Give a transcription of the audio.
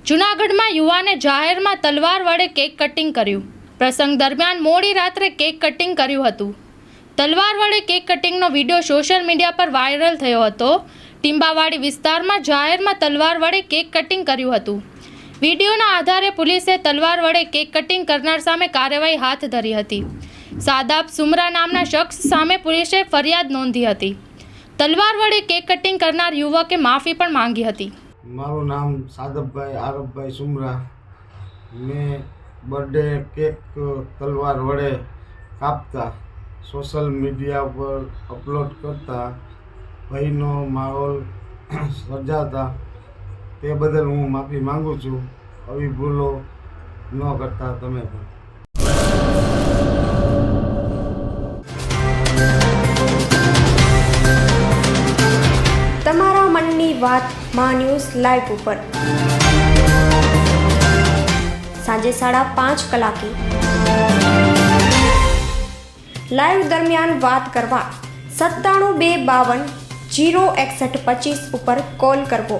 જૂનાગઢમાં યુવાને જાહેરમાં તલવાર વડે કેક કટિંગ કર્યું. પ્રસંગ દરમિયાન મોડી રાત્રે કેક કટિંગ કર્યું હતું. તલવાર વડે કેક કટિંગનો વિડીયો સોશિયલ મીડિયા પર વાયરલ થયો હતો. ટીંબાવાડી વિસ્તારમાં જાહેરમાં તલવાર વડે કેક કટિંગ કર્યું હતું. વિડીયોના આધારે પોલીસે તલવાર વડે કેક કટિંગ કરનાર સામે કાર્યવાહી હાથ ધરી હતી. સાદાબ સુમરા નામના શખ્સ સામે પોલીસે ફરિયાદ નોંધી હતી. તલવાર વડે કેક કટિંગ કરનાર યુવકે માફી પણ માંગી હતી. મારું નામ સાદબભાઈ આરબભાઈ સુમરા. મેં બર્થડે કેક તલવાર વડે કાપતા સોશિયલ મીડિયા પર અપલોડ કરતા ભયનો માહોલ સર્જાતા તે બદલ હું માફી માંગુ છું. આવી ભૂલો ન કરતા તમે પણ. તમારા મનની વાત માં ન્યૂઝ લાઈવ ઉપર સાંજે 5:30 કલાકે લાઈવ દરમિયાન વાત કરવા 97 252 06125 ઉપર કોલ કરવો.